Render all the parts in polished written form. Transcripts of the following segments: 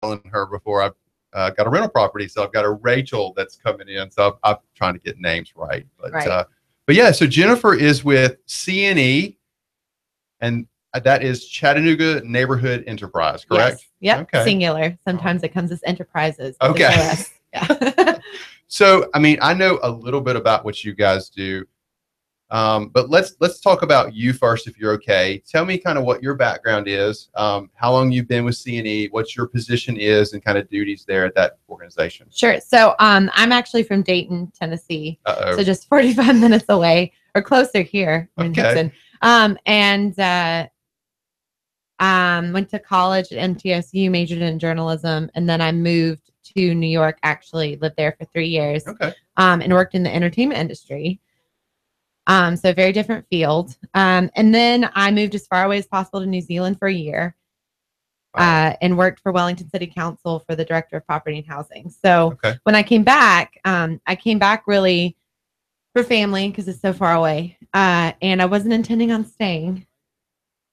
telling her before I got a rental property. So I've got a Rachel that's coming in. So I'm trying to get names right. But yeah, so Jennifer is with CNE, and that is Chattanooga Neighborhood Enterprise, correct? Yes. Yep. Okay. Singular. Sometimes it comes as enterprises. Okay. Yeah. So, I mean, I know a little bit about what you guys do, but let's talk about you first, if you're okay. Tell me kind of what your background is, how long you've been with CNE, what your position is, and kind of duties there at that organization. Sure. So, I'm actually from Dayton, Tennessee. Uh-oh. So just 45 minutes away or closer here. Okay. Went to college at MTSU, majored in journalism, and then I moved to New York, actually lived there for 3 years. Okay. And worked in the entertainment industry. So a very different field. And then I moved as far away as possible to New Zealand for a year. Wow. And worked for Wellington City Council for the Director of Property and Housing. So when I came back really for family because it's so far away. And I wasn't intending on staying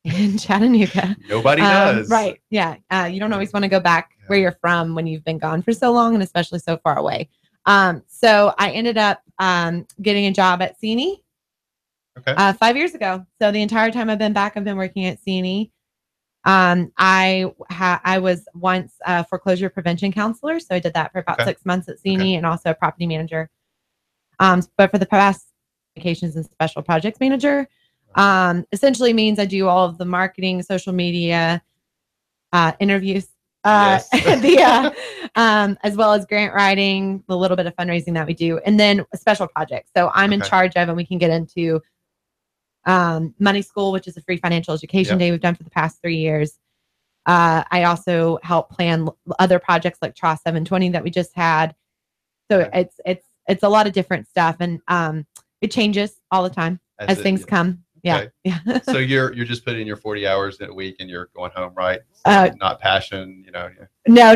in Chattanooga. Nobody does. Right. Yeah. You don't always want to go back where you're from when you've been gone for so long, and especially so far away. So I ended up getting a job at CNE 5 years ago. So the entire time I've been back, I've been working at CNE. I was once a foreclosure prevention counselor. So I did that for about 6 months at CNE and also a property manager. But for the past applications and special projects manager, essentially means I do all of the marketing, social media, interviews, as well as grant writing, the little bit of fundraising that we do, and then special projects. So I'm in charge of, and we can get into Money School, which is a free financial education day we've done for the past 3 years. I also help plan other projects like TRA 720 that we just had. So it's a lot of different stuff, and it changes all the time as things come. Yeah. So you're just putting in your 40 hours a week and you're going home, right? So not passion, you know. No.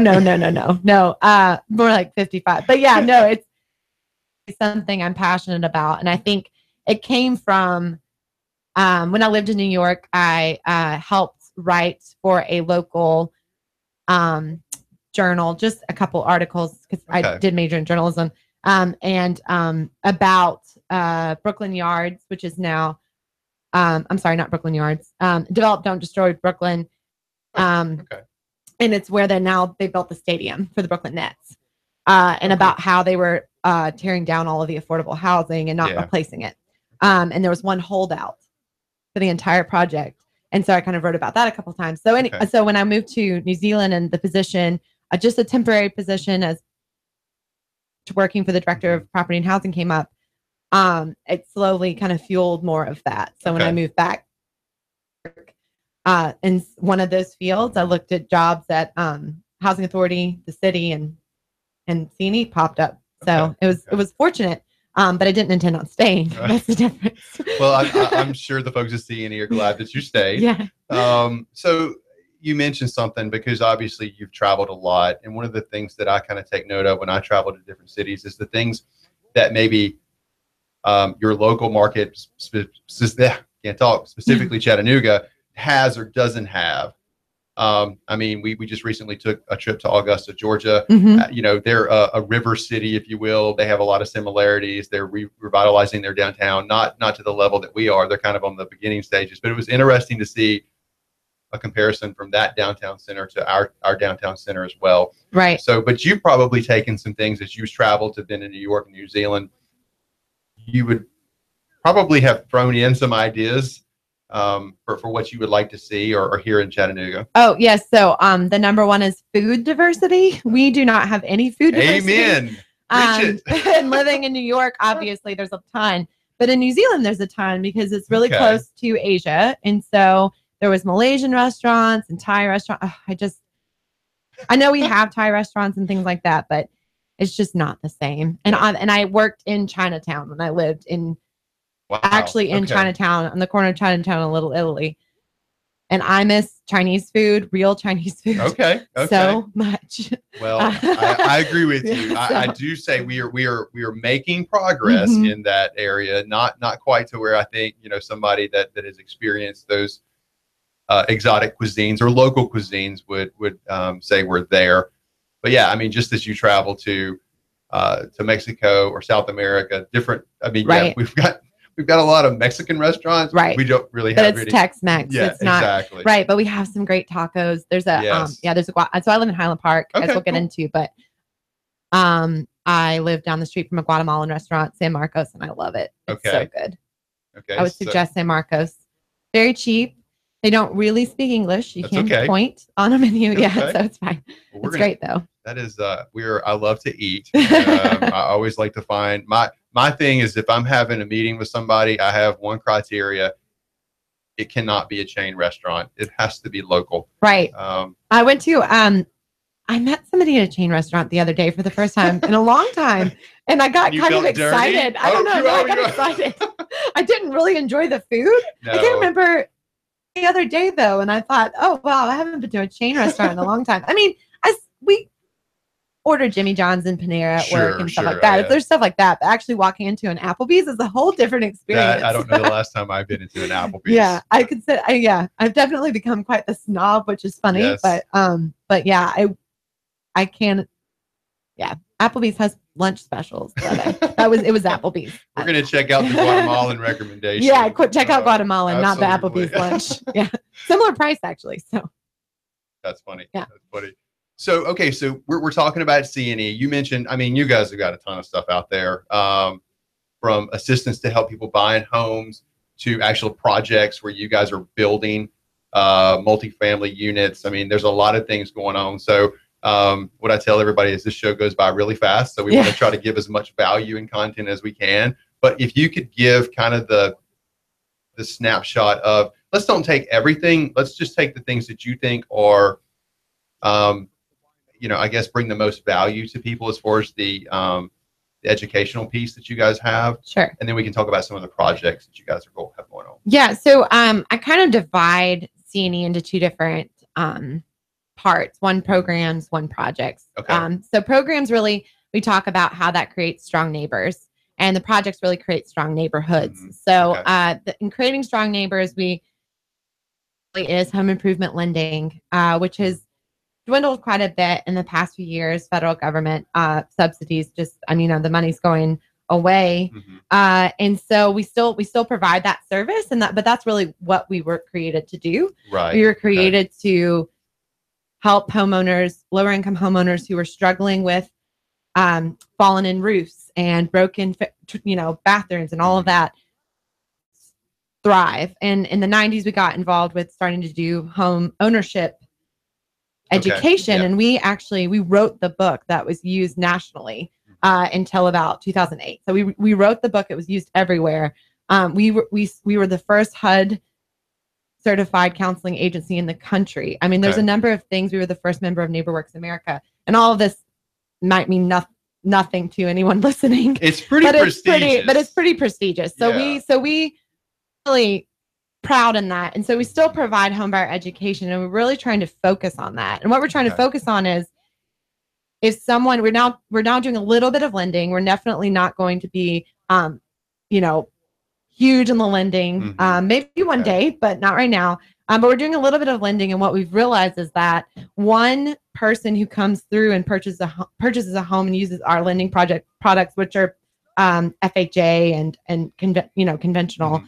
More like 55. But yeah, no, it's something I'm passionate about, and I think it came from when I lived in New York. I helped write for a local journal, just a couple articles because I did major in journalism, and about Brooklyn Yards, which is now. I'm sorry, not Brooklyn Yards. Develop, Don't Destroy Brooklyn. And it's where they built the stadium for the Brooklyn Nets. And about how they were tearing down all of the affordable housing and not replacing it. And there was one holdout for the entire project. And so I kind of wrote about that a couple of times. So so when I moved to New Zealand and the position, just a temporary position as working for the Director of Property and Housing came up, it slowly kind of fueled more of that. So when I moved back in one of those fields, I looked at jobs at Housing Authority, the city, and CNE popped up. So it was fortunate, but I didn't intend on staying. That's the difference. Well, I'm sure the folks at CNE are glad that you stayed. Yeah. So you mentioned something, because obviously you've traveled a lot, and one of the things that I kind of take note of when I travel to different cities is the things that maybe your local market, specifically Chattanooga, has or doesn't have. I mean, we just recently took a trip to Augusta, Georgia. You know, they're a river city, if you will. They have a lot of similarities. They're revitalizing their downtown, not to the level that we are. They're kind of on the beginning stages. But it was interesting to see a comparison from that downtown center to our downtown center as well. Right. So, but you've probably taken some things as you've traveled to been in New York and New Zealand. You would probably have thrown in some ideas for what you would like to see or hear in Chattanooga. Oh, yes. So the number one is food diversity. We do not have any food diversity. Amen. And living in New York, obviously, there's a ton. But in New Zealand, there's a ton because it's really close to Asia. And so there was Malaysian restaurants and Thai restaurants. I know we have Thai restaurants and things like that, but it's just not the same. And I worked in Chinatown when I lived in Chinatown, on the corner of Chinatown and Little Italy. And I miss Chinese food, real Chinese food. So much. Well, I agree with you. I do say we are making progress in that area. Not quite to where I think, somebody that has experienced those exotic cuisines or local cuisines would say we're there. But yeah, I mean, just as you travel to Mexico or South America, different. I mean, yeah, we've got a lot of Mexican restaurants. Right. We don't really but have it's Tex-Mex. Yeah, it's not, exactly. Right. But we have some great tacos. There's a, there's a, so I live in Highland Park, as we'll get into, but I live down the street from a Guatemalan restaurant, San Marcos, and I love it. It's so good. Okay. I would suggest San Marcos. Very cheap. They don't really speak English. You can't point on a menu. Yeah, so it's fine. Well, it's great though. That is, I love to eat. I always like to find my thing is if I'm having a meeting with somebody, I have one criteria. It cannot be a chain restaurant. It has to be local. Right. I went to, I met somebody at a chain restaurant the other day for the first time in a long time. And I got kind of excited. Dirty? I don't know. I got excited. I didn't really enjoy the food. No. I can't remember the other day though. And I thought, oh, wow, I haven't been to a chain restaurant in a long time. I mean, we order Jimmy John's and Panera at work and stuff like that. There's stuff like that. But actually walking into an Applebee's is a whole different experience. I don't know the last time I've been into an Applebee's. Yeah, I could say, I've definitely become quite the snob, which is funny. Yes. But yeah, I can't. Yeah, Applebee's has lunch specials. It was Applebee's. We're gonna check out the Guatemalan recommendation. Yeah, check out Guatemalan, not the Applebee's lunch. Yeah, similar price actually. So that's funny. Yeah, that's funny. So okay, so we're talking about C&E. You mentioned, I mean, you guys have got a ton of stuff out there, from assistance to help people buying homes to actual projects where you guys are building multifamily units. I mean, there's a lot of things going on. So what I tell everybody is this show goes by really fast. So we want to try to give as much value and content as we can. But if you could give kind of the snapshot of, let's don't take everything. Let's just take the things that you think are, I guess bring the most value to people as far as the educational piece that you guys have. Sure. And then we can talk about some of the projects that you guys have going on. Yeah. So I kind of divide C&E into two different parts, one programs, one projects. Okay. So programs really, we talk about how that creates strong neighbors, and the projects really create strong neighborhoods. Mm-hmm. So in creating strong neighbors, is home improvement lending, which has dwindled quite a bit in the past few years. Federal government subsidies, the money's going away. Mm-hmm. And so we still provide that service, but that's really what we were created to do. Right. We were created to help homeowners, lower income homeowners who were struggling with fallen in roofs and broken, bathrooms and all of that, thrive. And in the 90s, we got involved with starting to do home ownership education. And we wrote the book that was used nationally until about 2008. So we wrote the book. It was used everywhere. We were the first HUD certified counseling agency in the country. I mean, there's a number of things. We were the first member of NeighborWorks America, and all of this might mean nothing to anyone listening. It's pretty prestigious. But it's pretty prestigious. So we really proud in that. And so we still provide homebuyer education, and we're really trying to focus on that. And what we're trying to focus on is if someone, we're now doing a little bit of lending. We're definitely not going to be, huge in the lending, maybe one day, but not right now. But we're doing a little bit of lending. And what we've realized is that one person who comes through and purchases a home and uses our lending products, which are FHA and conventional,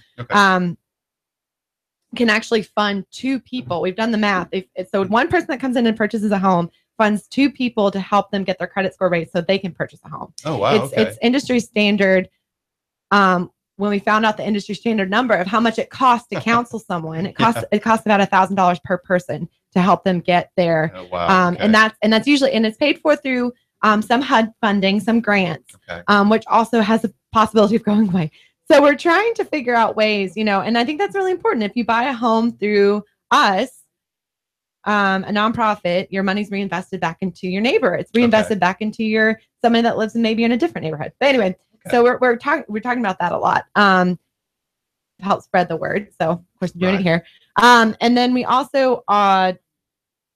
can actually fund two people. We've done the math. So one person that comes in and purchases a home funds two people to help them get their credit score raised so they can purchase a home. Oh, wow. It's industry standard. When we found out the industry standard number of how much it costs to counsel someone, it costs about $1,000 per person to help them get there. Oh, wow. And that's usually, and it's paid for through some HUD funding, some grants, which also has a possibility of going away. So we're trying to figure out ways, and I think that's really important. If you buy a home through us, a nonprofit, your money's reinvested back into your neighbor. It's reinvested back into somebody that lives maybe in a different neighborhood. But anyway, so we're talking about that a lot to help spread the word. So of course I'm doing it here. And then we also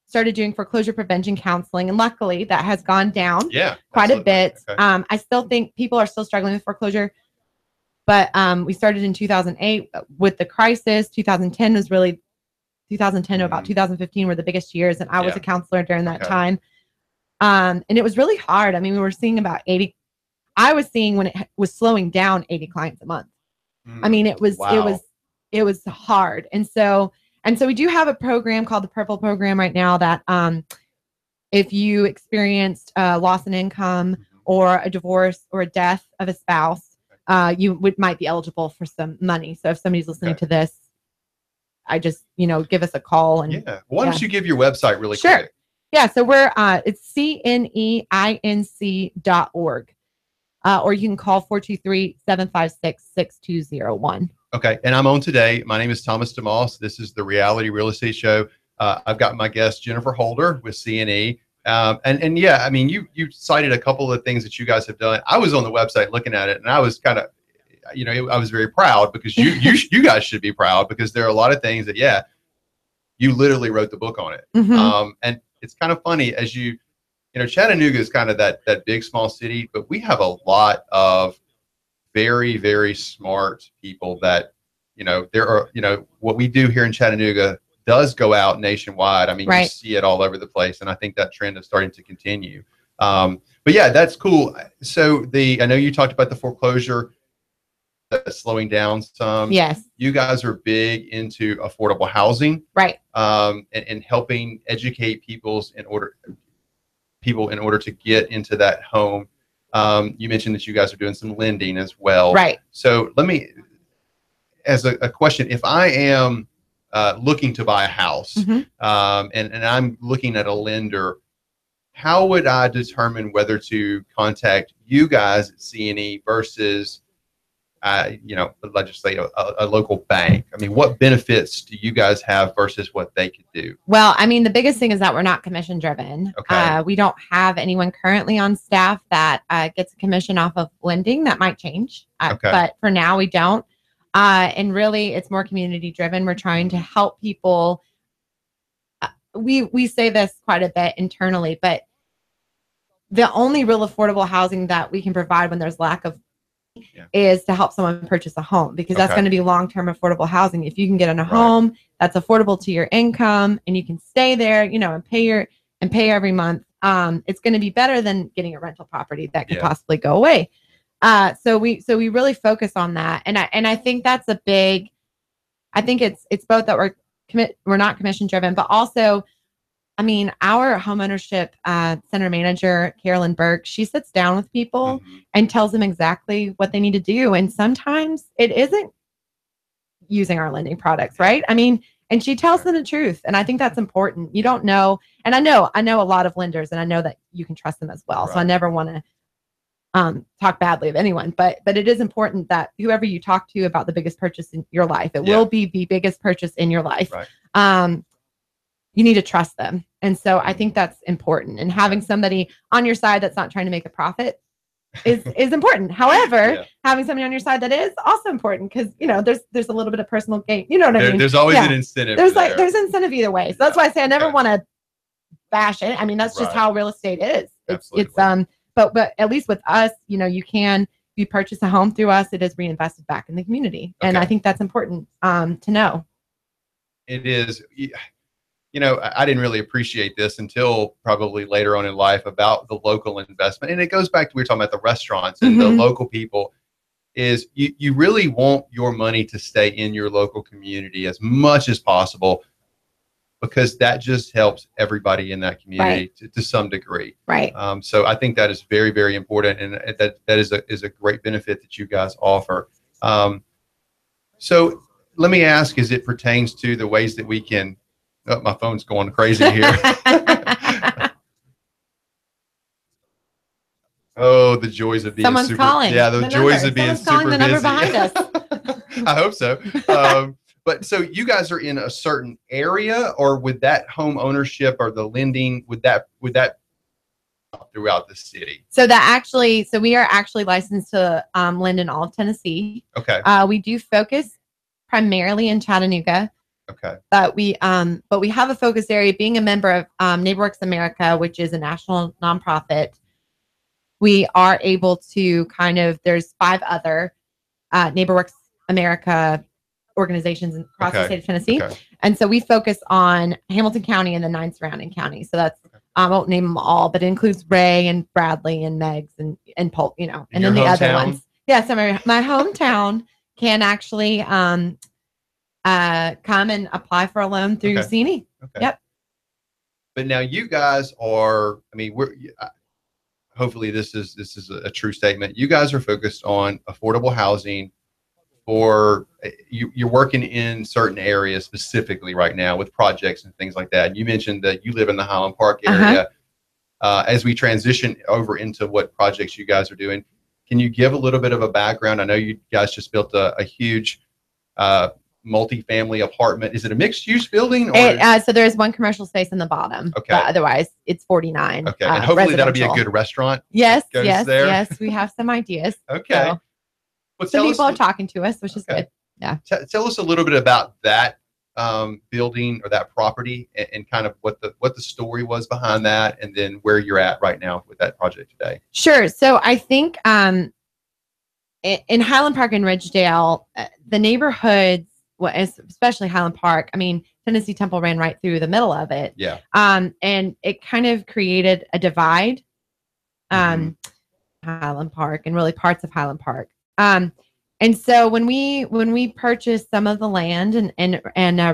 started doing foreclosure prevention counseling, and luckily that has gone down quite a bit. I still think people are still struggling with foreclosure. But we started in 2008 with the crisis. 2010 was really 2010 to about 2015 were the biggest years. And I was a counselor during that time. And it was really hard. I mean, we were seeing about 80. I was seeing when it was slowing down 80 clients a month. I mean, it was hard. And so we do have a program called the Purple Program right now that if you experienced loss in income or a divorce or a death of a spouse, you might be eligible for some money. So if somebody's listening to this, I just, give us a call. And why don't you give your website really quick? Yeah. So we're, it's cneinc.org. Or you can call 423-756-6201. Okay. And I'm on today. My name is Thomas DeMoss. This is the Reality Real Estate Show. I've got my guest, Jennifer Holder with CNE. And yeah, I mean, you cited a couple of things that you guys have done. I was on the website looking at it, and I was kind of, I was very proud because you guys should be proud because there are a lot of things that, you literally wrote the book on it. And it's kind of funny as Chattanooga is kind of that big, small city, but we have a lot of very, very smart people that, there are, what we do here in Chattanooga does go out nationwide. I mean, you see it all over the place. And I think that trend is starting to continue. But yeah, that's cool. So I know you talked about the foreclosure slowing down some. Yes. You guys are big into affordable housing. Right. And helping educate people in order to get into that home. You mentioned that you guys are doing some lending as well. Right. So let me, as a question, if I am looking to buy a house and I'm looking at a lender, how would I determine whether to contact you guys at CNE versus let's say a local bank? I mean, what benefits do you guys have versus what they could do? Well, I mean, the biggest thing is that we're not commission driven. Okay. We don't have anyone currently on staff that gets a commission off of lending. That might change, but for now we don't. And really, it's more community driven. We're trying to help people. We say this quite a bit internally, but the only real affordable housing that we can provide when there's lack of is to help someone purchase a home, because that's going to be long-term affordable housing. If you can get in a home that's affordable to your income and you can stay there, and pay every month, it's going to be better than getting a rental property that could possibly go away. So we really focus on that. And I think that's a big, I think it's both that we're not commission driven, but also, I mean, our homeownership center manager, Carolyn Burke, she sits down with people and tells them exactly what they need to do. And sometimes it isn't using our lending products, right? I mean, and she tells them the truth. And I think that's important. You don't know. And I know a lot of lenders, and I know that you can trust them as well. So I never want to talk badly of anyone, but it is important that whoever you talk to about the biggest purchase in your life, it will be the biggest purchase in your life. You need to trust them. And so I think that's important. And having somebody on your side that's not trying to make a profit is important. However, having somebody on your side that is also important, because there's a little bit of personal gain. You know what I mean? There's always an incentive. There's incentive either way. So that's why I say I never want to bash it. I mean, that's just how real estate is. It's but at least with us, if you purchase a home through us, it is reinvested back in the community. And I think that's important to know. It is. I didn't really appreciate this until probably later on in life about the local investment. And it goes back to, we were talking about the restaurants and the local people, is you really want your money to stay in your local community as much as possible, because that just helps everybody in that community to some degree. Right. So I think that is very, very important. And that is a great benefit that you guys offer. So let me ask, as it pertains to the ways that we can, my phone's going crazy here. Oh, the joys of being Someone's calling. Yeah, the joys of being super busy. The number behind us. I hope so. But so you guys are in a certain area, or would that home ownership or the lending, would that throughout the city? So we are actually licensed to lend in all of Tennessee. Okay. We do focus primarily in Chattanooga. Okay. But we have a focus area, being a member of NeighborWorks America, which is a national nonprofit. We are able to there's 5 other NeighborWorks America organizations across the state of Tennessee. And so we focus on Hamilton County and the 9 surrounding counties. So that's, I won't name them all, but it includes Ray and Bradley and Meigs and Polk, you know, and then the other ones. Yeah. So my hometown can actually come and apply for a loan through CNE. Yep. But now you guys are, I mean, hopefully this is a true statement. You guys are focused on affordable housing for you're working in certain areas specifically right now with projects and things like that. And you mentioned that you live in the Highland Park area. As we transition over into what projects you guys are doing, can you give a little bit of a background? I know you guys just built a huge multi-family apartment. Is it a mixed use building? Or? So there's one commercial space in the bottom. Okay. But otherwise it's 49. Okay. And hopefully that'll be a good restaurant. Yes. Yes. We have some ideas. Okay. So some people are talking to us, which is good. Yeah. Tell us a little bit about that building or that property and kind of what the story was behind that, and then where you're at right now with that project today. Sure. So I think in Highland Park and Ridgedale, the neighborhoods, especially Highland Park, I mean, Tennessee Temple ran right through the middle of it. Yeah. And it kind of created a divide, Highland Park and really parts of Highland Park. And so when we purchased some of the land and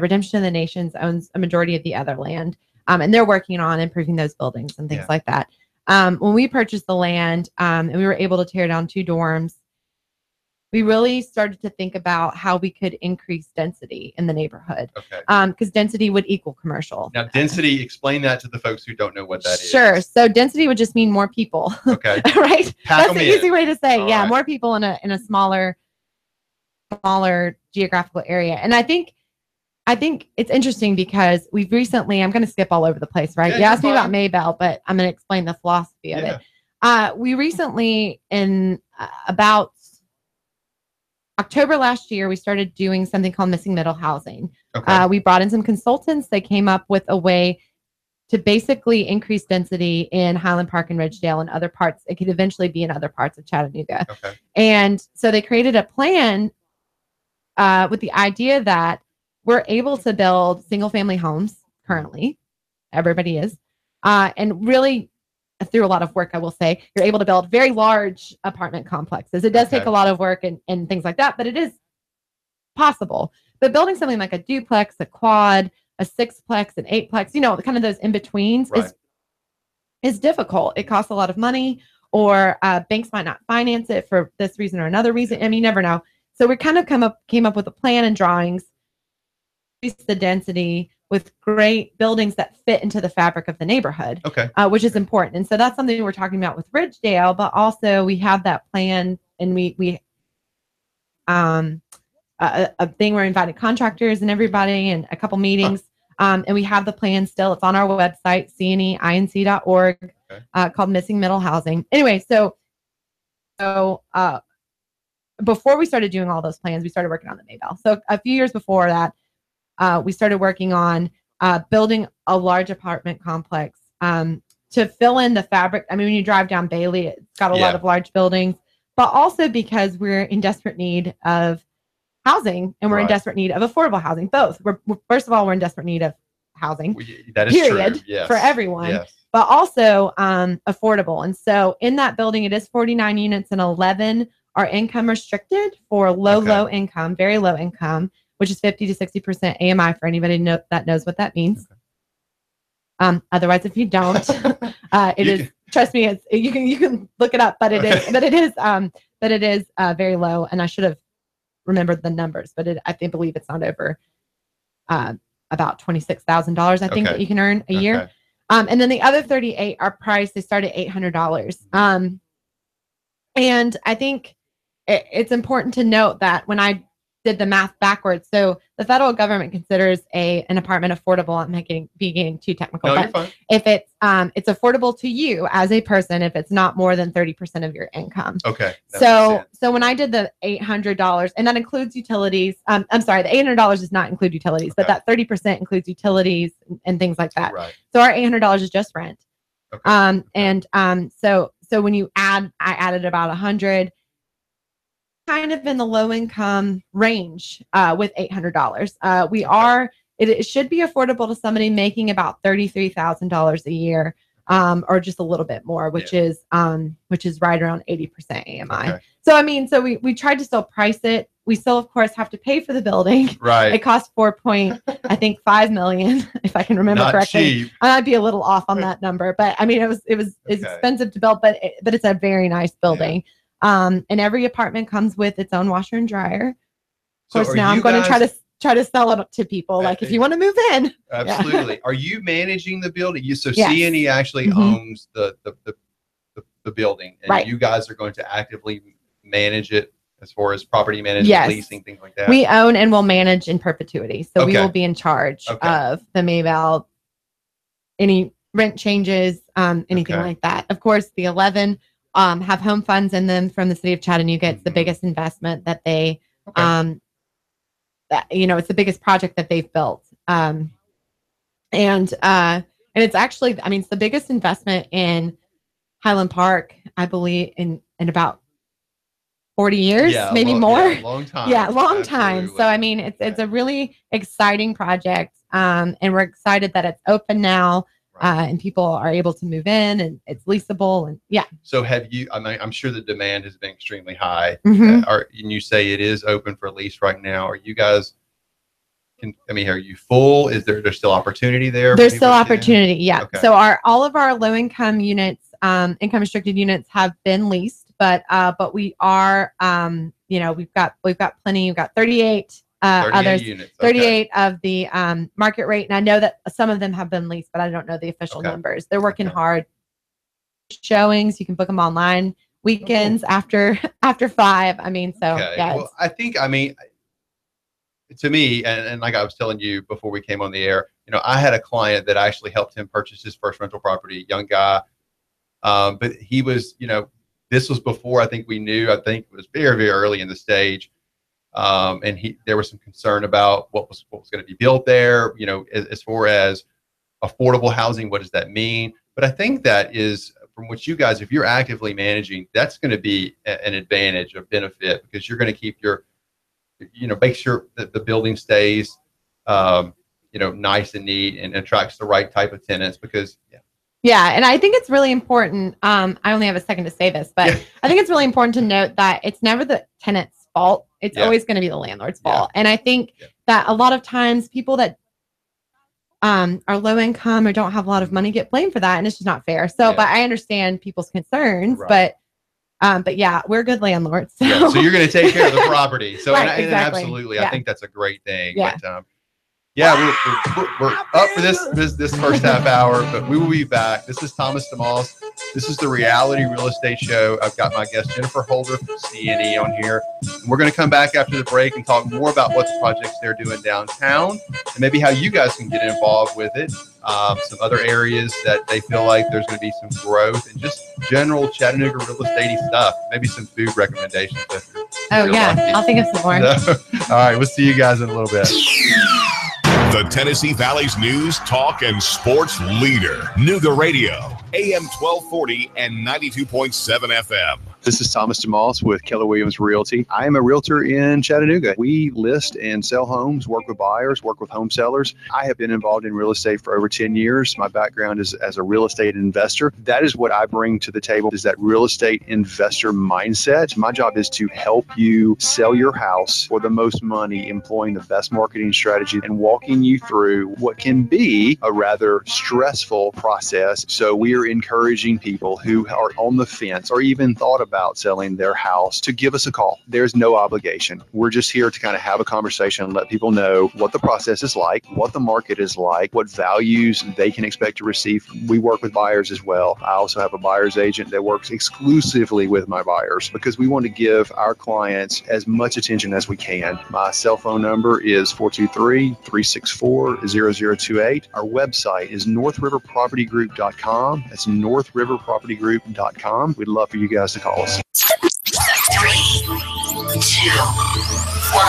Redemption of the Nations owns a majority of the other land, and they're working on improving those buildings and things like that. When we purchased the land and we were able to tear down 2 dorms, we really started to think about how we could increase density in the neighborhood. Okay. Because density would equal commercial. Now, density, explain that to the folks who don't know what that is. Sure. So density would just mean more people. Okay. Right? Pack That's the easy way to say. All yeah, right. more people in a smaller geographical area. And I think it's interesting because we've recently, I'm going to skip all over the place, right? Yeah, you asked me about Maybell, but I'm going to explain the philosophy of it. We recently, in about October last year, we started doing something called missing middle housing. Okay. We brought in some consultants. They came up with a way to basically increase density in Highland Park and Ridgedale and other parts. It could eventually be in other parts of Chattanooga. Okay. And so they created a plan with the idea that we're able to build single family homes currently. Everybody is. And really, through a lot of work, I will say, you're able to build very large apartment complexes. It does take a lot of work and things like that, but it is possible. But building something like a duplex, a quad, a 6-plex, an 8-plex, you know, kind of those in-betweens is difficult. It costs a lot of money, or banks might not finance it for this reason or another reason. I mean, you never know. So we kind of came up with a plan and drawings, increase the density with great buildings that fit into the fabric of the neighborhood, which is important. And so that's something we're talking about with Ridgedale, but also we have that plan, and we a thing where we invited contractors and everybody and a couple meetings. And we have the plan still. It's on our website, cneinc.org, called Missing Middle Housing. Anyway, so before we started doing all those plans, we started working on the Maybell. So a few years before that, we started working on building a large apartment complex to fill in the fabric. I mean, when you drive down Bailey, it's got a lot of large buildings, but also because we're in desperate need of housing, and we're in desperate need of affordable housing. Both. First of all, we're in desperate need of housing. That is period, true. Yes. For everyone. Yes. But also affordable. And so in that building, it is 49 units, and 11 are income restricted for low income, very low income, which is 50 to 60% AMI for anybody that knows what that means. Otherwise, if you don't, trust me, you can look it up, but it is very low. And I should have remembered the numbers, but I believe it's not over about $26,000, I think, that you can earn a year. And then the other 38 are priced. They start at $800. And I think it's important to note that when I did the math backwards, so the federal government considers an apartment affordable. I'm not being too technical, but if it's affordable to you as a person, if it's not more than 30% of your income. Okay. So when I did the $800, and that includes utilities. I'm sorry, the $800 does not include utilities, but that 30% includes utilities and things like that. Right. So our $800 is just rent. So when I added about 100. kind of in the low income range with $800. It should be affordable to somebody making about $33,000 a year, or just a little bit more, which is right around 80% AMI. Okay. So I mean, we tried to still price it. We still, of course, have to pay for the building. Right. It costs $4.5 million, if I can remember correctly. Cheap. I might be a little off on that number, but I mean, it was expensive to build, but it's a very nice building. Yeah. And every apartment comes with its own washer and dryer. Of course, now I'm going to try to sell it to people, like if you want to move in. Absolutely. Yeah. Are you managing the building? CNE actually owns the building, and right. You guys are going to actively manage it as far as property management, leasing, things like that. We own and will manage in perpetuity. So we will be in charge of the Mayville, any rent changes, anything like that. Of course, the 11 have home funds in them from the city of Chattanooga. It's the biggest investment that they, it's the biggest project that they've built. And it's actually, I mean, it's the biggest investment in Highland Park, I believe, in about 40 years, maybe more. Yeah, long time. Yeah, long time. So, I mean, it's a really exciting project. And we're excited that it's open now, and people are able to move in, and it's leasable. And So have you, I mean, I'm sure the demand has been extremely high. And you say it is open for lease right now. Are you guys, are you full? Is there still opportunity there? There's still opportunity. Yeah. Okay. So all of our low income units, income restricted units have been leased. But we are, we've got plenty. We've got 38 others, units. 38 of the market rate. And I know that some of them have been leased, but I don't know the official numbers. They're working hard. Showings, you can book them online. Weekends after 5. I mean, Well, I think, to me, and like I was telling you before we came on the air, I had a client that actually helped him purchase his first rental property, young guy. But he was, this was before I think we knew. I think it was very, very early in the stage, and there was some concern about what was going to be built there. As far as affordable housing, what does that mean? But I think that is, from what you guys, if you're actively managing, that's going to be an advantage, a benefit, because you're going to keep your, make sure that the building stays, nice and neat and attracts the right type of tenants. Because Yeah, and I think it's really important. I only have a second to say this, but I think it's really important to note that it's never the tenant's fault. It's always going to be the landlord's fault. And I think that a lot of times people that are low income or don't have a lot of money get blamed for that, and it's just not fair. So, but I understand people's concerns, but yeah, we're good landlords. So, so you're going to take care of the property. So, and absolutely, I think that's a great thing. Yeah. But, we're up for this first half hour, but we will be back. This is Thomas DeMoss. This is the Reality Real Estate Show. I've got my guest Jennifer Holder from CNE on here. And we're going to come back after the break and talk more about what the projects they're doing downtown and maybe how you guys can get involved with it. Some other areas that they feel like there's going to be some growth, and just general Chattanooga real estate stuff. Maybe some food recommendations. I'll think of some more. All right, we'll see you guys in a little bit. The Tennessee Valley's news, talk, and sports leader. Nooga Radio, AM 1240 and 92.7 FM. This is Thomas DeMoss with Keller Williams Realty. I am a realtor in Chattanooga. We list and sell homes, work with buyers, work with home sellers. I have been involved in real estate for over 10 years. My background is as a real estate investor. That is what I bring to the table, is that real estate investor mindset. My job is to help you sell your house for the most money, employing the best marketing strategy and walking you through what can be a rather stressful process. So we are encouraging people who are on the fence or even thought about selling their house to give us a call. There's no obligation. We're just here to kind of have a conversation and let people know what the process is like, what the market is like, what values they can expect to receive. We work with buyers as well. I also have a buyer's agent that works exclusively with my buyers because we want to give our clients as much attention as we can. My cell phone number is 423-364-0028. Our website is northriverpropertygroup.com. That's northriverpropertygroup.com. We'd love for you guys to call us. 3, 2, 1.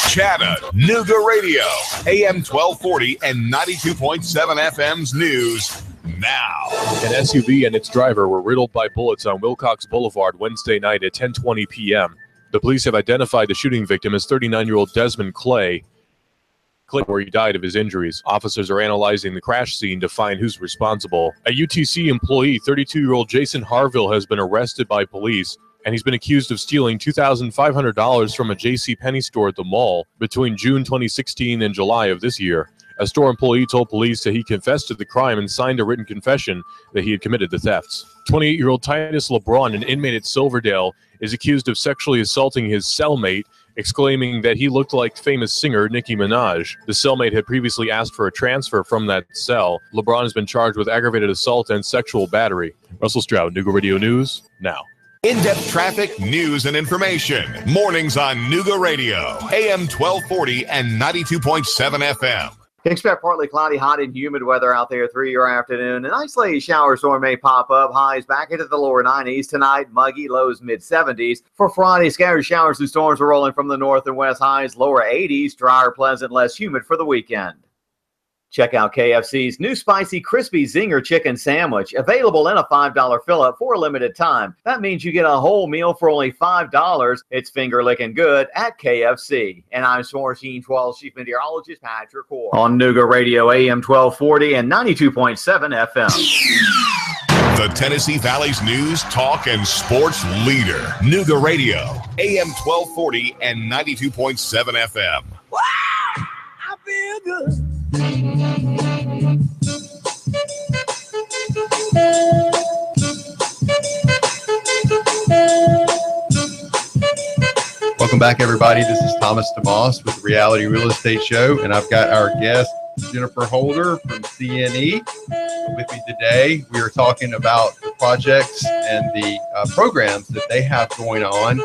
Chattanooga Radio, AM 1240 and 92.7 FM's news now. An SUV and its driver were riddled by bullets on Wilcox Boulevard Wednesday night at 10:20 p.m. The police have identified the shooting victim as 39-year-old Desmond Clay, where he died of his injuries. Officers are analyzing the crash scene to find who's responsible. A UTC employee, 32-year-old Jason Harville, has been arrested by police, and he's been accused of stealing $2,500 from a JCPenney store at the mall between June 2016 and July of this year. A store employee told police that he confessed to the crime and signed a written confession that he had committed the thefts. 28-year-old Titus LeBron, an inmate at Silverdale, is accused of sexually assaulting his cellmate, exclaiming that he looked like famous singer Nicki Minaj. The cellmate had previously asked for a transfer from that cell. LeBron has been charged with aggravated assault and sexual battery. Russell Stroud, Nooga Radio News, now. In-depth traffic, news, and information. Mornings on Nooga Radio, AM 1240 and 92.7 FM. Expect partly cloudy, hot, and humid weather out there through your afternoon. An isolated shower storm may pop up. Highs back into the lower 90s tonight. Muggy, lows mid-70s. For Friday, scattered showers and storms are rolling from the north and west. Highs lower 80s. Drier, pleasant, less humid for the weekend. Check out KFC's new spicy crispy zinger chicken sandwich, available in a $5 fill-up for a limited time. That means you get a whole meal for only $5. It's finger-licking good at KFC. And I'm Sports Team 12 Chief Meteorologist Patrick Core on Nooga Radio AM 1240 and 92.7 FM. The Tennessee Valley's news, talk, and sports leader. Nooga Radio, AM 1240 and 92.7 FM. Wow! I feel good. Welcome back, everybody. This is Thomas DeMoss with the Reality Real Estate Show, and I've got our guest, Jennifer Holder from CNE, with me today. We are talking about the projects and the programs that they have going on.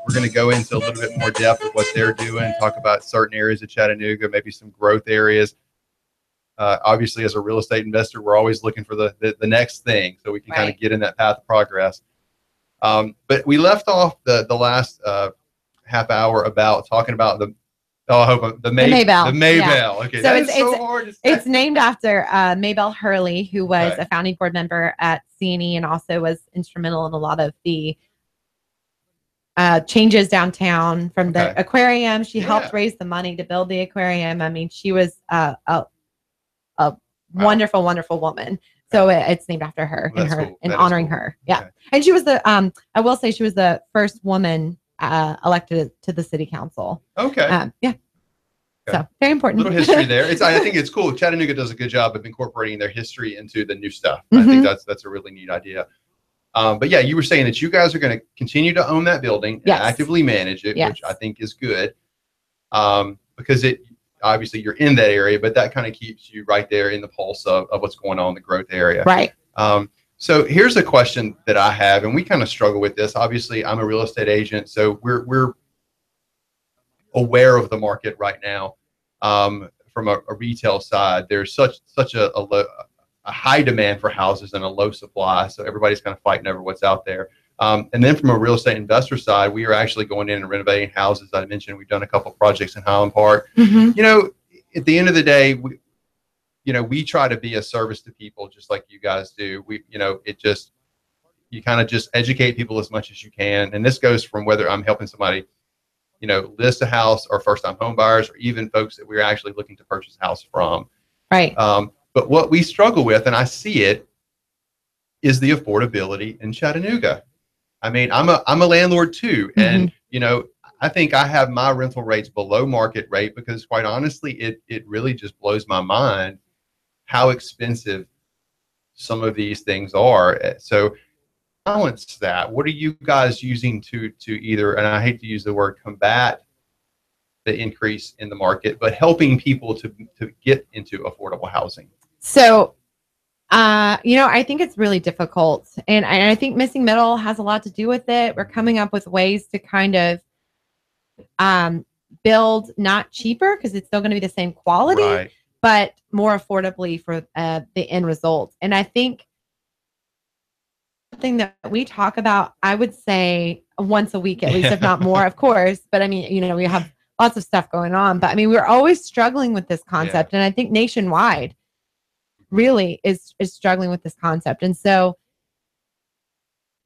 We're going to go into a little bit more depth of what they're doing, talk about certain areas of Chattanooga, maybe some growth areas. Obviously, as a real estate investor, we're always looking for the next thing so we can kind of get in that path of progress. But we left off the last half hour about talking about the Maybell. The Maybell. Yeah. Okay, so it's so hard to say. It's named after Maybell Hurley, who was a founding board member at CNE and also was instrumental in a lot of the changes downtown from the aquarium. She helped raise the money to build the aquarium. I mean, she was a wonderful, wonderful woman. So it's named after her and honoring her. Yeah. Okay. And she was I will say she was the first woman elected to the city council. Okay. Yeah. So very important. Little history there. I think it's cool. Chattanooga does a good job of incorporating their history into the new stuff. I think that's a really neat idea. But yeah, you were saying that you guys are going to continue to own that building and actively manage it, which I think is good. Because obviously you're in that area, but that kind of keeps you right there in the pulse of what's going on in the growth area. Right. So here's a question that I have, and we kind of struggle with this. Obviously, I'm a real estate agent, so we're aware of the market right now. From a retail side, there's such a high demand for houses and a low supply, so everybody's kind of fighting over what's out there. And then from a real estate investor side, we are actually going in and renovating houses. I mentioned we've done a couple of projects in Highland Park. You know, at the end of the day, we try to be a service to people just like you guys do. You kind of just educate people as much as you can. And this goes from whether I'm helping somebody, list a house, or first-time home buyers, or even folks that we're actually looking to purchase a house from. Right. But what we struggle with, and I see it, is the affordability in Chattanooga. I mean, I'm a landlord too, and I think I have my rental rates below market rate because, quite honestly, it really just blows my mind how expensive some of these things are. So balance that. What are you guys using to either, and I hate to use the word combat the increase in the market, but helping people to get into affordable housing? So, I think it's really difficult, and I think missing middle has a lot to do with it. We're coming up with ways to kind of build not cheaper because it's still going to be the same quality, but more affordably for the end result. And I think something that we talk about, I would say once a week at least, if not more, of course. But I mean, we have lots of stuff going on, but I mean, we're always struggling with this concept, and I think nationwide really is struggling with this concept. And so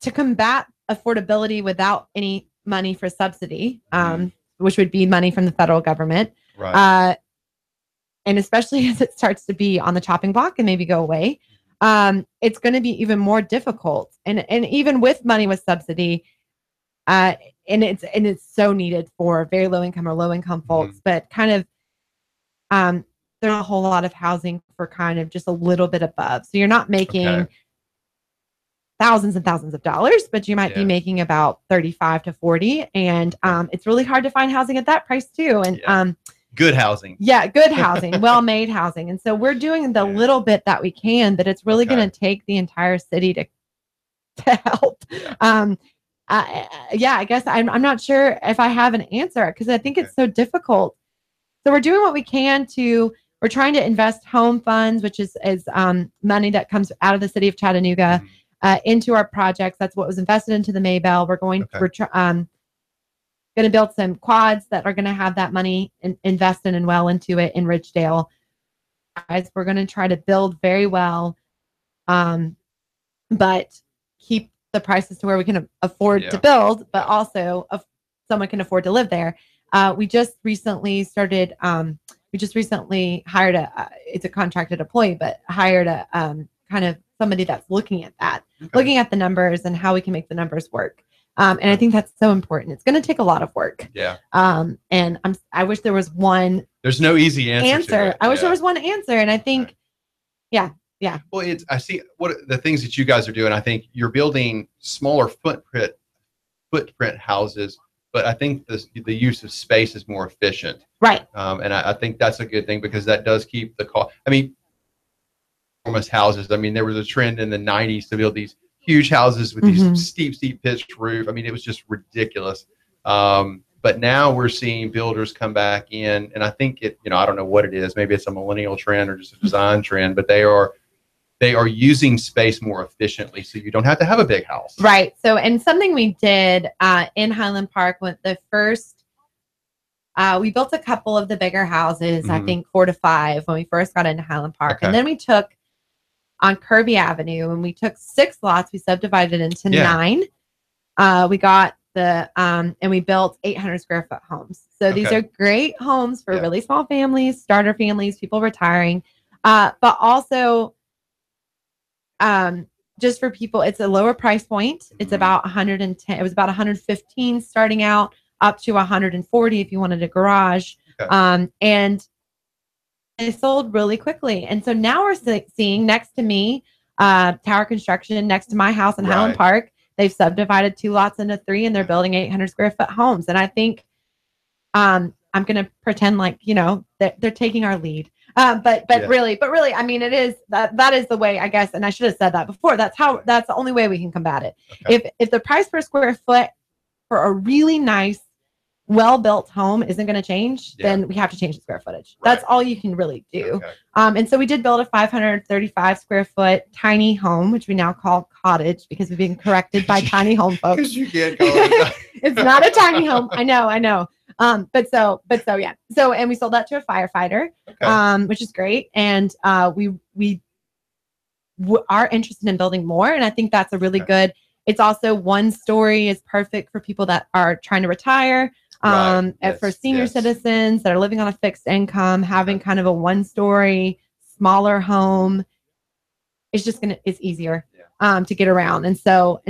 to combat affordability without any money for subsidy, which would be money from the federal government. Right. And especially as it starts to be on the chopping block and maybe go away, it's going to be even more difficult. And even with money with subsidy, and it's so needed for very low income or low income folks, but kind of there's a whole lot of housing for kind of just a little bit above. So you're not making thousands and thousands of dollars, but you might be making about 35 to 40. And it's really hard to find housing at that price too. And good housing. Yeah, good housing, well-made housing. And so we're doing the little bit that we can, but it's really going to take the entire city to help. I guess I'm not sure if I have an answer because I think it's so difficult. So we're doing what we can we're trying to invest home funds, which is money that comes out of the city of Chattanooga into our projects. That's what was invested into the Maybell. We're going to build some quads that are going to have that money invested and well into it in Ridgedale. We're going to try to build very well, but keep the prices to where we can afford to build, but also someone can afford to live there. We just recently started. We just recently hired it's a contracted employee, but hired a kind of somebody that's looking at that, looking at the numbers and how we can make the numbers work. And I think that's so important. It's going to take a lot of work. Yeah. And I wish there was one. There's no easy answer. I wish there was one answer. And I think, yeah. Well, I see what the things that you guys are doing. I think you're building smaller footprint houses, but I think the use of space is more efficient. Right. And I think that's a good thing because that does keep the cost. I mean, almost houses. I mean, there was a trend in the 90s to build these huge houses with these steep pitched roof. I mean, it was just ridiculous. But now we're seeing builders come back in, and I think I don't know what it is. Maybe it's a millennial trend or just a design trend, but they are using space more efficiently, so you don't have to have a big house. Right. So, and something we did in Highland Park with the first, we built a couple of the bigger houses, I think 4 to 5 when we first got into Highland Park. And then we took on Kirby Avenue and we took 6 lots, we subdivided into 9. We got and we built 800 square foot homes. So these are great homes for really small families, starter families, people retiring, but also just for people, it's a lower price point. It's about 110. It was about 115 starting out, up to 140 if you wanted a garage. And they sold really quickly. And so now we're seeing next to me, Tower Construction next to my house in Highland Park. They've subdivided 2 lots into 3 and they're building 800 square foot homes. And I think I'm going to pretend like, that they're taking our lead. But really, I mean, it is that is the way, I guess. And I should have said that before. That's the only way we can combat it. If the price per square foot for a really nice, well-built home isn't going to change, then we have to change the square footage. That's all you can really do. And so we did build a 535 square foot tiny home, which we now call cottage because we've been corrected by tiny home folks. Because you can't call it it's not a tiny home. I know. But yeah. So, and we sold that to a firefighter, which is great. And we are interested in building more. And I think that's a really good, it's also 1 story is perfect for people that are trying to retire. For senior citizens that are living on a fixed income, having kind of a 1-story, smaller home, it's easier to get around. And so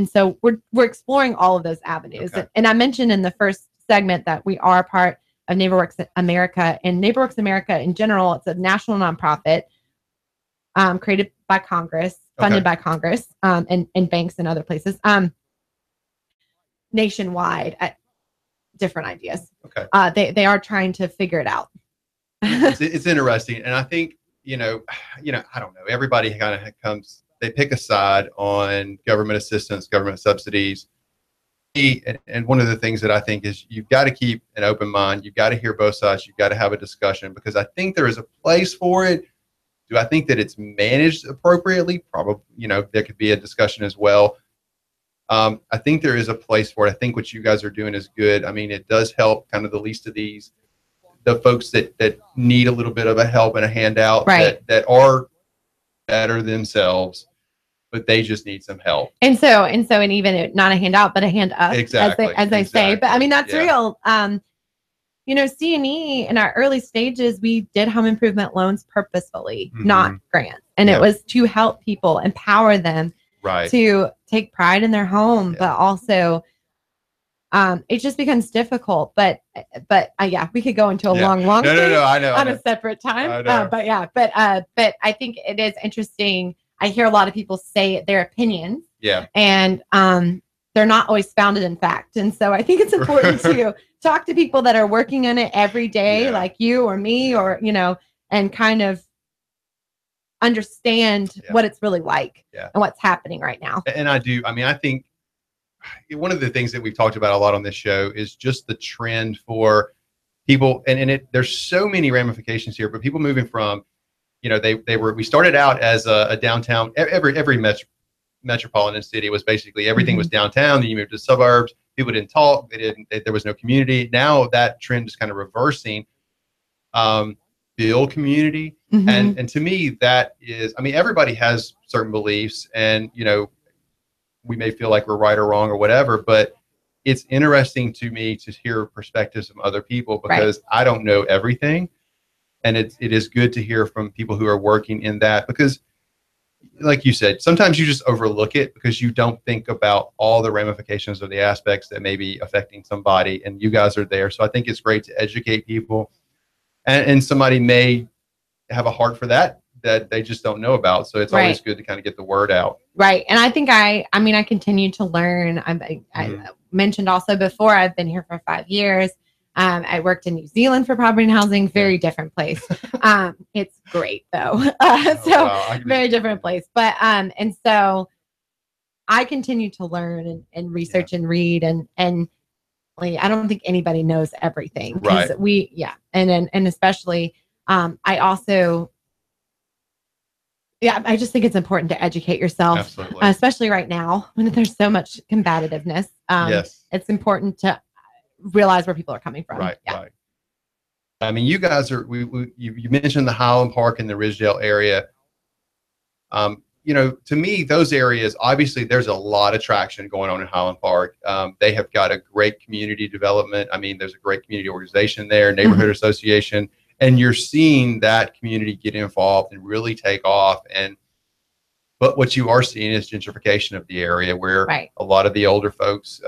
we're exploring all of those avenues. And I mentioned in the first segment that we are part of NeighborWorks America, and NeighborWorks America in general, it's a national nonprofit created by Congress, funded by Congress, and banks and other places, nationwide at different ideas. They are trying to figure it out. It's interesting. And I think, I don't know, everybody kind of they pick a side on government assistance, government subsidies. And one of the things that I think is you've got to keep an open mind. You've got to hear both sides. You've got to have a discussion because I think there is a place for it. Do I think that it's managed appropriately? Probably, there could be a discussion as well. I think there is a place for it. I think what you guys are doing is good. I mean, it does help kind of the least of these, the folks that need a little bit of a help and a handout that are better themselves. but they just need some help. And even not a handout, but a hand up, Exactly. as they say. But I mean, that's real. C&E in our early stages, we did home improvement loans purposefully, not grants. And it was to help people, empower them to take pride in their home, but also it just becomes difficult. But we could go into a long thing I know, on a separate time. But I think it is interesting. I hear a lot of people say their opinions. Yeah. And they're not always founded in fact. And so I think it's important to talk to people that are working in it every day, like you or me, or, and kind of understand what it's really like and what's happening right now. And I think one of the things that we've talked about a lot on this show is just the trend for people. And there's so many ramifications here, but people moving from, we started out as a downtown, every metropolitan city was basically everything was downtown. Then you moved to suburbs. People didn't talk. There was no community. Now that trend is kind of reversing. Build community, and to me that is. Everybody has certain beliefs, and we may feel like we're right or wrong or whatever. But it's interesting to me to hear perspectives from other people because I don't know everything, and it is good to hear from people who are working in that because. Like you said, sometimes you just overlook it because you don't think about all the ramifications of the aspects that may be affecting somebody, and you guys are there. So I think it's great to educate people, and somebody may have a heart for that they just don't know about. So it's always good to kind of get the word out. Right. And I think I continue to learn. I mentioned also before, I've been here for 5 years. I worked in New Zealand for property and housing, very different place. It's great though. Very different place. But, and so I continue to learn and research and read and I don't think anybody knows everything. Right. And especially, I also, I just think it's important to educate yourself, especially right now when there's so much combativeness. It's important to realize where people are coming from. Right. You guys are, you mentioned the Highland Park and the Ridgedale area. To me, those areas, obviously there's a lot of traction going on in Highland Park. They have got a great community development. There's a great community organization there, neighborhood association, and you're seeing that community get involved and really take off. But what you are seeing is gentrification of the area where a lot of the older folks,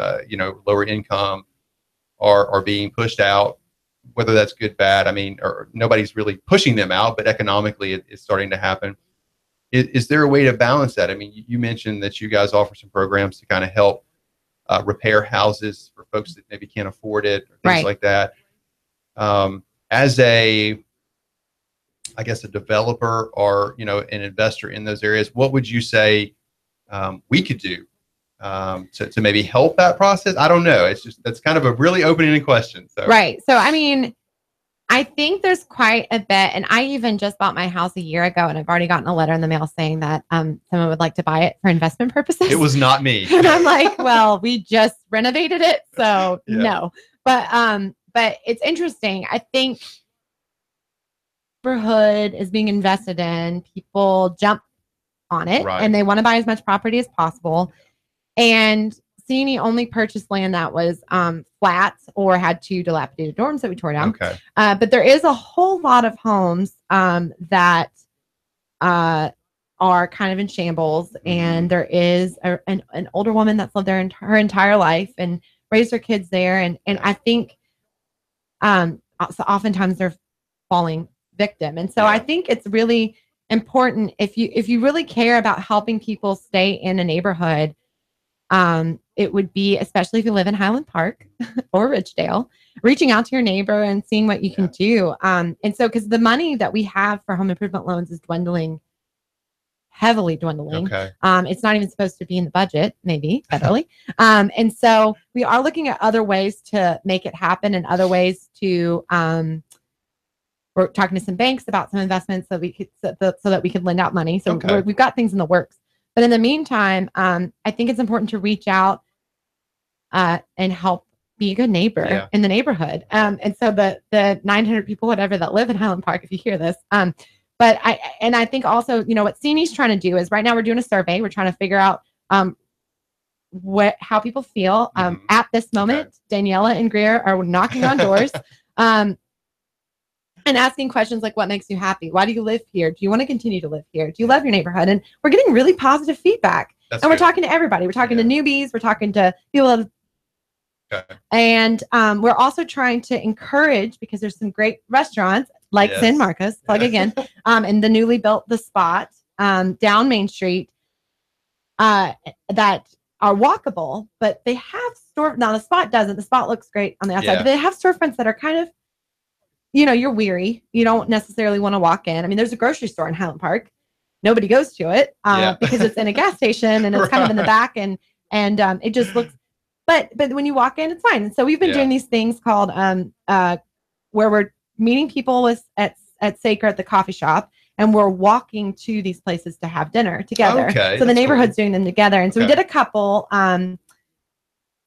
lower income, are being pushed out, whether that's good, bad. Or nobody's really pushing them out, but economically it's starting to happen. Is there a way to balance that? You mentioned that you guys offer some programs to kind of help repair houses for folks that maybe can't afford it, or things like that. As a developer or, an investor in those areas, what would you say we could do to maybe help that process? I don't know. That's kind of a really open-ended question. So. Right. So, I think there's quite a bit, and I even just bought my house a year ago, and I've already gotten a letter in the mail saying that someone would like to buy it for investment purposes. It was not me. And I'm like, well, we just renovated it, so no. But it's interesting. I think neighborhood is being invested in. People jump on it, and they want to buy as much property as possible. And C&E only purchased land that was flat or had 2 dilapidated dorms that we tore down. Okay. But there is a whole lot of homes that are kind of in shambles. And there is an older woman that's lived there her entire life and raised her kids there. And I think so oftentimes they're falling victim. And so I think it's really important if you really care about helping people stay in a neighborhood, it would be, especially if you live in Highland Park or Ridgedale, reaching out to your neighbor and seeing what you can do. And so, because the money that we have for home improvement loans is heavily dwindling. Okay. It's not even supposed to be in the budget, maybe federally. And so we are looking at other ways to make it happen and other ways to, we're talking to some banks about some investments so that we could lend out money. So we've got things in the works. But in the meantime, I think it's important to reach out and help be a good neighbor in the neighborhood. And so the 900 people, whatever, that live in Highland Park, if you hear this, I think also, what CNE's trying to do is right now we're doing a survey. We're trying to figure out how people feel at this moment. Okay. Daniela and Greer are knocking on doors and asking questions like, what makes you happy? Why do you live here? Do you want to continue to live here? Do you love your neighborhood? And we're getting really positive feedback. We're talking to everybody. We're talking to newbies. We're talking to people. And we're also trying to encourage, because there's some great restaurants like San Marcos, plug again, and the newly built The Spot down Main Street that are walkable, but they have now The Spot doesn't. The Spot looks great on the outside, but they have storefronts that are kind of, you're weary. You don't necessarily want to walk in. I mean, there's a grocery store in Highland Park. Nobody goes to it because it's in a gas station and it's kind of in the back and it just looks, but when you walk in, it's fine. And so we've been doing these things called where we're meeting people at Saker at the coffee shop, and we're walking to these places to have dinner together. Okay, so the neighborhood's doing them together. And so we did a couple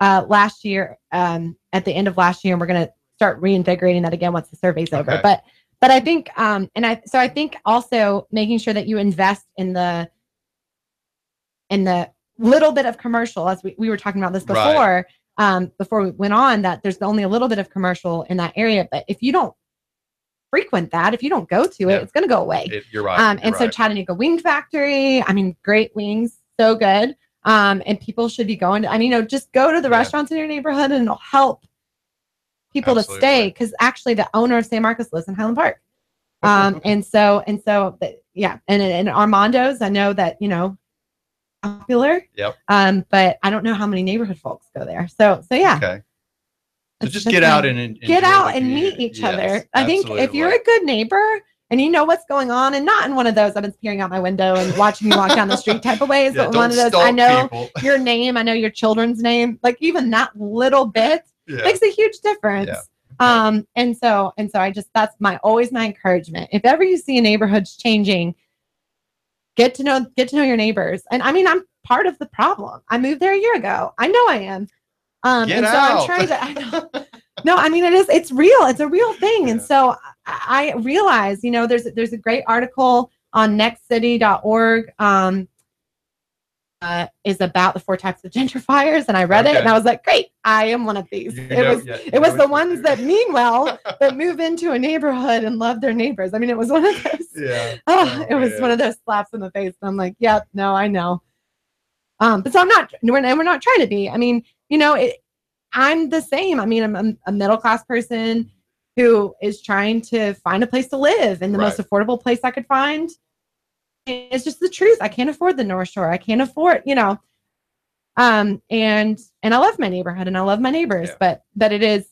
last year, at the end of last year, and we're going to start reinvigorating that again once the survey's over. But I think, I think also making sure that you invest in the little bit of commercial, as we were talking about this before, before we went on, that there's only a little bit of commercial in that area. But if you don't frequent that, if you don't go to it, it's going to go away. You're right. So Chattanooga Wing Factory, I mean, great wings, so good. And people should be going to, just go to the restaurants in your neighborhood and it'll help people to stay, because actually the owner of San Marcos lives in Highland Park. And Armando's, I know that, popular. But I don't know how many neighborhood folks go there. So yeah. So just get out and get out and meet each other. I think if you're a good neighbor and you know what's going on, and not in one of those I've been peering out my window and watching you walk down the street type of ways, but one of those I know your name, I know your children's name, like even that little bit makes a huge difference. And so I just, that's always my encouragement. If ever you see a neighborhood's changing, get to know your neighbors. And I'm part of the problem. I moved there a year ago. I know I am. Get out. I'm trying to, it's real. It's a real thing. And so I realize, there's a great article on nextcity.org, is about the 4 types of gentrifiers. And I read it and I was like, great, I am one of these. It was the ones that mean well, that move into a neighborhood and love their neighbors. It was one of those, it was one of those slaps in the face. And I'm like, no, I know. But so we're not trying to be, I'm the same. I'm a middle-class person who is trying to find a place to live, and the most affordable place I could find. It's just the truth. I can't afford the North Shore. I can't afford, and I love my neighborhood and I love my neighbors, but it is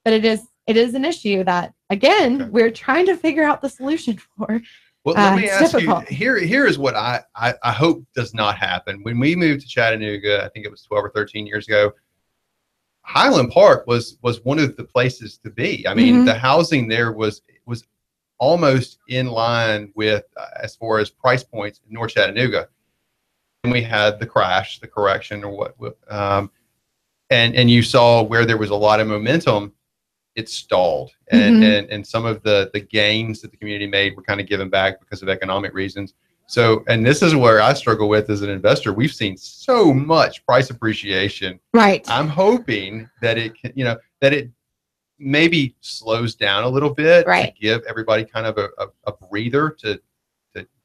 an issue that, again, we're trying to figure out the solution for. Well, let me ask you, here is what I hope does not happen. When we moved to Chattanooga, I think it was 12 or 13 years ago, Highland Park was one of the places to be. The housing there was almost in line with, as far as price points in North Chattanooga. And we had the crash, the correction, or what, and you saw where there was a lot of momentum, it stalled. And some of the gains that the community made were kind of given back because of economic reasons. So, and this is where I struggle with as an investor. We've seen so much price appreciation. Right. I'm hoping that it can, that it maybe slows down a little bit to give everybody kind of a breather to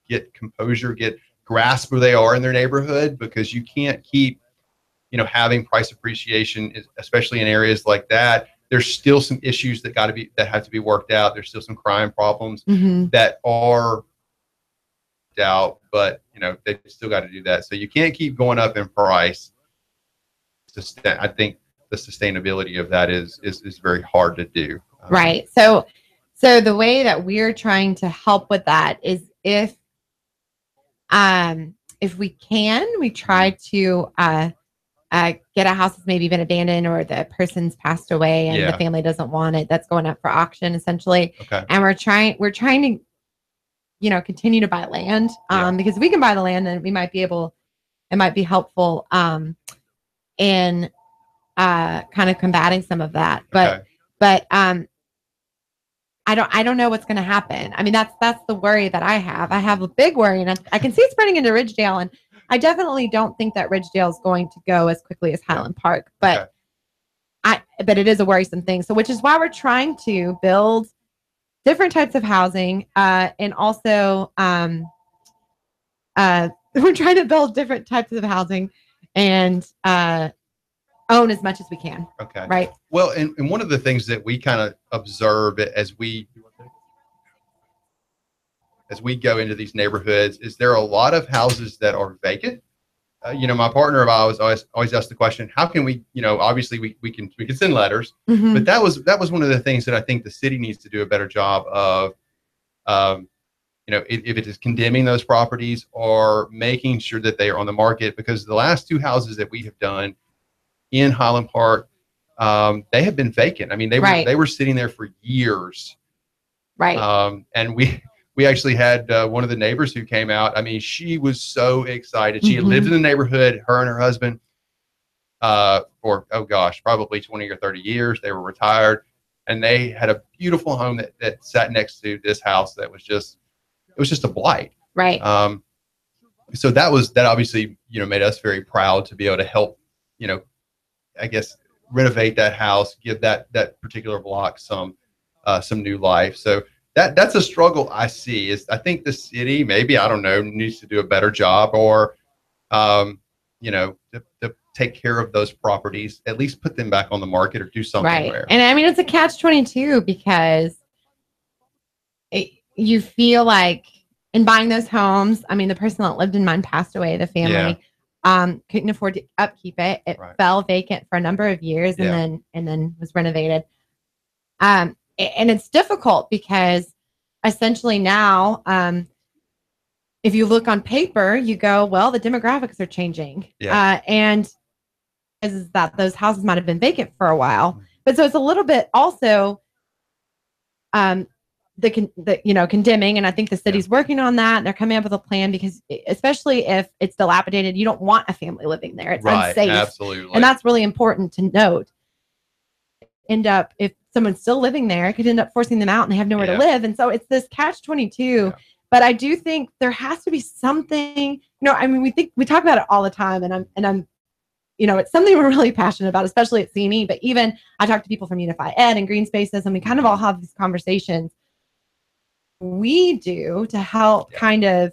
get composure, get grasp where they are in their neighborhood, because you can't keep, having price appreciation, especially in areas like that. There's still some issues that have to be worked out. There's still some crime problems that are out, but they've still got to do that. So you can't keep going up in price. I think the sustainability of that is very hard to do. Right. So the way that we're trying to help with that is if we can, we try to get a house that's maybe been abandoned, or the person's passed away and the family doesn't want it. That's going up for auction essentially. Okay. And we're trying to, continue to buy land, because if we can buy the land, then we might be able, it might be helpful, in, kind of combating some of that. But I don't know what's going to happen. I mean, that's the worry that I have. I have a big worry, and I can see it spreading into Ridgedale, and I definitely don't think that Ridgedale is going to go as quickly as Highland Park, but but it is a worrisome thing. So, which is why we're trying to build different types of housing, and also we're trying to build different types of housing and own as much as we can. Okay. Right. Well, and one of the things that we kind of observe as we go into these neighborhoods is there are a lot of houses that are vacant. My partner and I always ask the question, how can we, obviously we can send letters, but that was one of the things that I think the city needs to do a better job of, if it is condemning those properties or making sure that they are on the market, because the last 2 houses that we have done in Highland Park, they have been vacant. I mean, they were sitting there for years. Right. And we actually had one of the neighbors who came out. I mean, she was so excited. She had lived in the neighborhood, her and her husband, for, probably 20 or 30 years. They were retired, and they had a beautiful home that sat next to this house that was just a blight. Right. So that obviously, made us very proud to be able to help, I guess, renovate that house, give that particular block some new life. So that's a struggle I see. I think the city, maybe, I don't know, needs to do a better job, or to take care of those properties, at least put them back on the market or do something. Right. There. And I mean, it's a catch-22 because you feel like in buying those homes, I mean, the person that lived in mine passed away, the family. Couldn't afford to upkeep it. It fell vacant for a number of years and then was renovated. And it's difficult because essentially now, if you look on paper, you go, well, the demographics are changing. And is that those houses might have been vacant for a while. But so it's a little bit also condemning, and I think the city's working on that. They're coming up with a plan because, especially if it's dilapidated, you don't want a family living there. It's unsafe. Absolutely. And that's really important to note. If someone's still living there, it could end up forcing them out and they have nowhere to live. And so it's this catch-22. Yeah. But I do think there has to be something, I mean, we talk about it all the time, and I'm it's something we're really passionate about, especially at CNE, but even I talk to people from Unify Ed and Green Spaces, and we kind of all have these conversations we do to help kind of,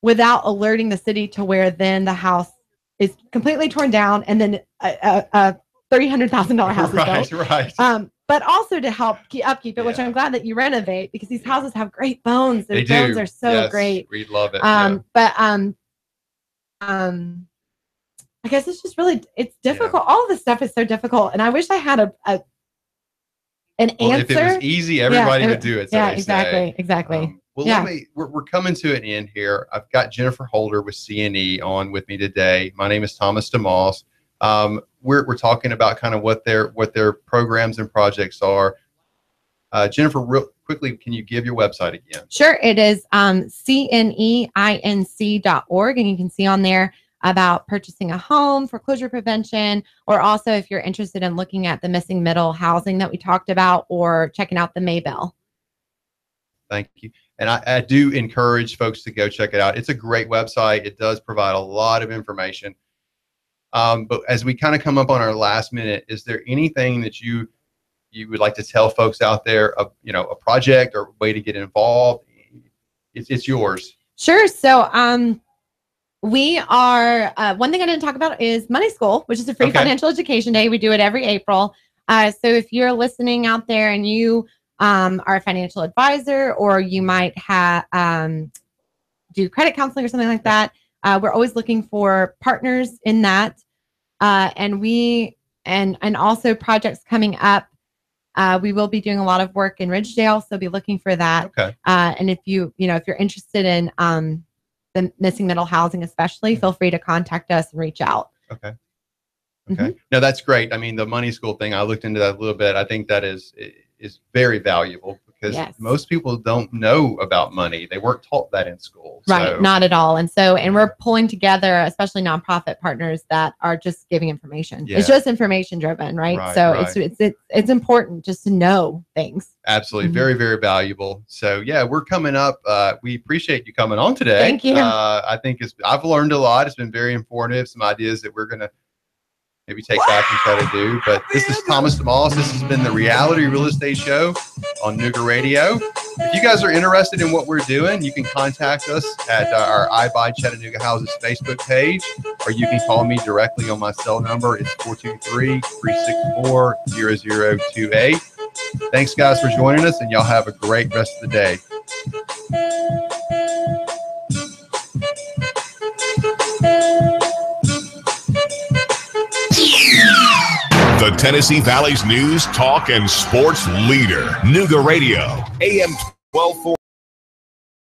without alerting the city to where then the house is completely torn down and then a $300,000 house is built. Right. But also to help upkeep it, which I'm glad that you renovate, because these houses have great bones. Their bones are so great. We love it. But I guess it's just really, it's difficult. All of this stuff is so difficult, and I wish I had an answer. If it was easy, everybody would do it. So exactly. We're coming to an end here. I've got Jennifer Holder with CNE on with me today. My name is Thomas DeMoss. We're talking about kind of what their programs and projects are. Jennifer, real quickly, can you give your website again? Sure. It is cneinc.org, and you can see on there about purchasing a home, foreclosure prevention, or also if you're interested in looking at the missing middle housing that we talked about, or checking out the Maybell. Thank you. And I do encourage folks to go check it out. It's a great website. It does provide a lot of information. But as we kind of come up on our last minute, is there anything that you would like to tell folks out there, a project or a way to get involved? It's yours. Sure. So, we are, one thing I didn't talk about is Money School, which is a free financial education day. We do it every April. So if you're listening out there and you are a financial advisor, or you might have do credit counseling or something like that, we're always looking for partners in that. And also projects coming up. We will be doing a lot of work in Ridgedale, so be looking for that. And if if you're interested in the missing middle housing, especially, feel free to contact us and reach out. Okay. No, that's great. I mean, the Money School thing, I looked into that a little bit. I think that is very valuable, because most people don't know about money. They weren't taught that in school. Right. So. Not at all. And we're pulling together, especially nonprofit partners that are just giving information. Yeah. It's just information driven. Right. So it's important just to know things. Absolutely. Very, very valuable. So yeah, we're coming up. We appreciate you coming on today. Thank you. I think I've learned a lot. It's been very informative. Some ideas that we're going to maybe take back and try to do. But this is Thomas DeMoss. This has been the Reality Real Estate Show on Nooga Radio. If you guys are interested in what we're doing, you can contact us at our I Buy Chattanooga Houses Facebook page, or you can call me directly on my cell number. It's 423-364-0028. Thanks, guys, for joining us, and y'all have a great rest of the day. The Tennessee Valley's news, talk, and sports leader, Nooga Radio, AM 1240.